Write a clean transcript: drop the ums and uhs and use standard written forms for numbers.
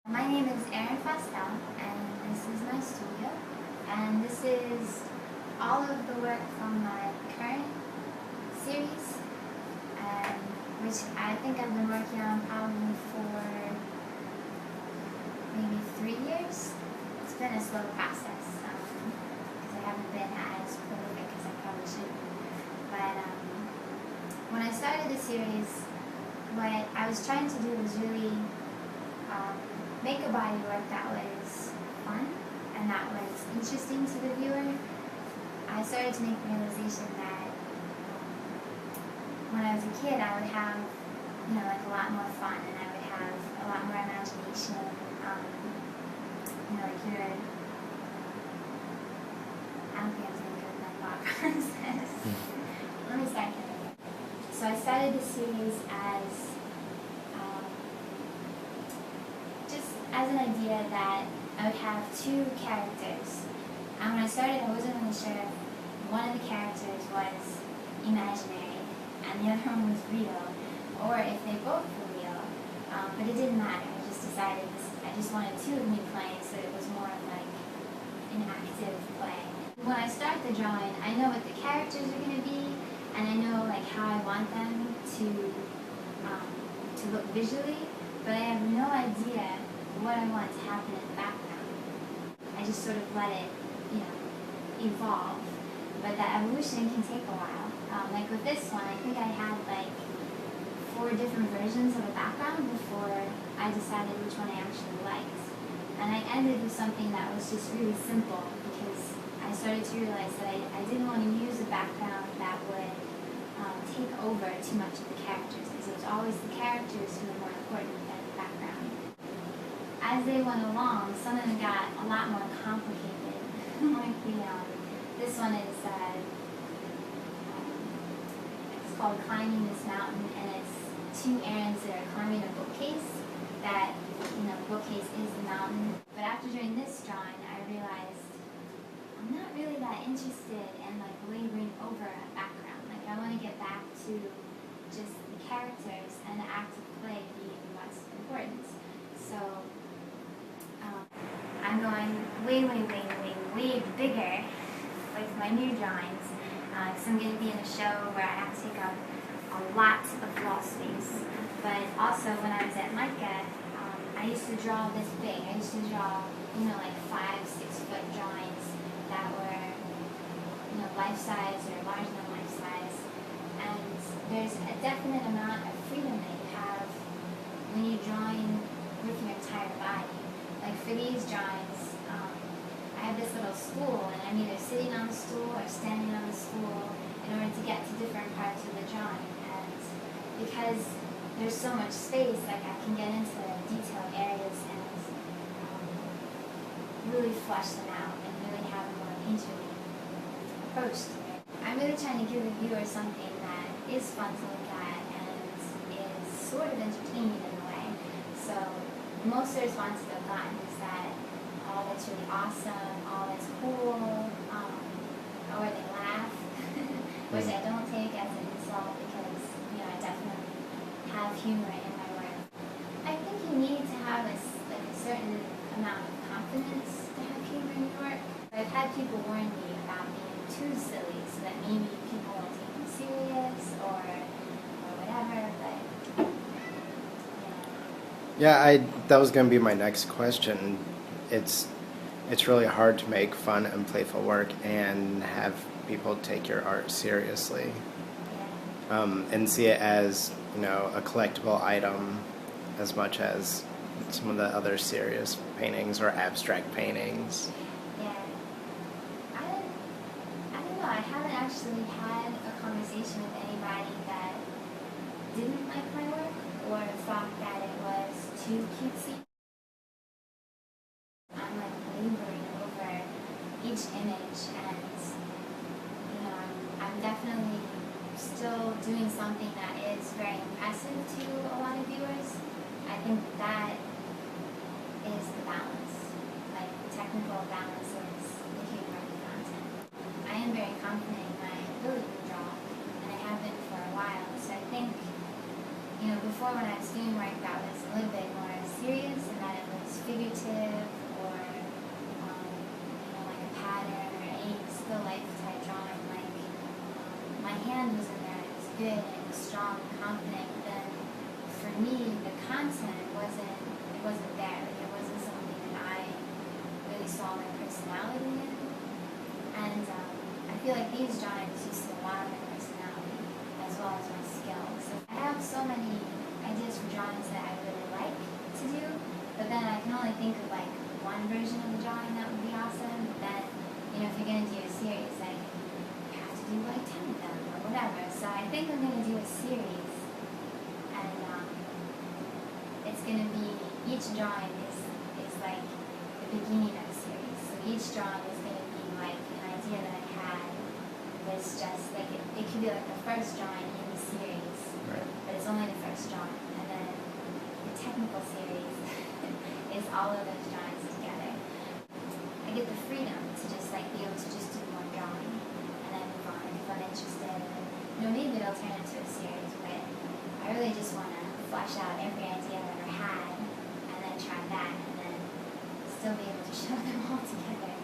My name is Erin Fostel, and this is my studio. And this is all of the work from my current series, which I think I've been working on probably for maybe 3 years. It's been a slow process because I haven't been as prolific as I probably should be. But when I started the series, what I was trying to do was really make a body work that was fun and that was interesting to the viewer. I started to make the realization that when I was a kid, I would have, like a lot more fun, and I would have a lot more imagination. Like you're, I don't think I was going to go with my thought process. Let me start again. So I started the series as as an idea that I would have two characters. And when I started, I wasn't really sure if one of the characters was imaginary and the other one was real, or if they both were real. But it didn't matter. I just decided I just wanted two of me playing, so it was more of like an active play. When I start the drawing, I know what the characters are going to be, and I know like how I want them to look visually, but I have no idea what I want to happen in the background. I just sort of let it, evolve. But that evolution can take a while. Like with this one, I think I had like 4 different versions of a background before I decided which one I actually liked. And I ended with something that was just really simple because I started to realize that I didn't want to use a background that would take over too much of the characters, because it was always the characters who were more important than the background. As they went along, some of them got a lot more complicated. Like this one is it's called Climbing This Mountain, and it's 2 Erins that are climbing a bookcase. That the bookcase is the mountain. But after doing this drawing, I realized I'm not really that interested in like laboring over a background. Like I want to get back to just the characters and the act of play being what's important. So I'm going way bigger with my new drawings. So I'm going to be in a show where I have to take up a lot of wall space. But also when I was at Micah, I used to draw this big. I used to draw, like 5-6 foot drawings that were, life size or larger than life size. And there's a definite amount of freedom that you have when you're drawing with your entire body. Like for these drawings, I have this little stool, and I'm either sitting on the stool or standing on the stool in order to get to different parts of the drawing. And because there's so much space, like I can get into detailed areas and really flesh them out and really have a more painterly approach to it. I'm really trying to give the viewer something that is fun to look at and is sort of entertaining in a way. So most of the responses I've gotten is that, oh, that's really awesome, oh, that's cool, or they laugh, which I don't take as an insult because, I definitely have humor in my work. I think you need to have a certain amount of confidence to have humor in your work. I've had people warn me about being too silly so that maybe people won't take me serious or whatever, but Yeah, that was going to be my next question. It's really hard to make fun and playful work and have people take your art seriously, and see it as a collectible item as much as some of the other serious paintings or abstract paintings. Yeah. I don't know. I haven't actually had a conversation with anybody that didn't like my work or thought that it was too cutesy. I'm like laboring over each image, and I'm definitely still doing something that is very impressive to a lot of viewers. I think that is the balance, like the technical balance is the humor of the content. I am very confident in my ability to draw, and I have been for a while. So I think, before when I was doing work that was a little bit more serious and that it was figurative or, like a pattern or any still life type drawing. Like, my hand was in there, it was good, and it was strong and confident, but then for me, the content wasn't there. Like, it wasn't something that I really saw my personality in. And I feel like these drawings used to allow my personality as well as my skills. So I have so many ideas for drawings that I really like to do, but then I can only think of like one version of the drawing that would be awesome. But then, if you're going to do a series, like, you have to do like 10 of them or whatever. So I think I'm going to do a series, and it's going to be, each drawing is like the beginning of a series. So each drawing is going to be like an idea that I had was just like, it could be like the first drawing in the series, Right. but it's only the first drawing. And then the technical series is all of those drawings together. I get the freedom to just like be able to just do one drawing and then move on if I'm interested. And maybe it'll turn into a series, but I really just want to flesh out every idea I've ever had and then try that and then still be able to show them all together.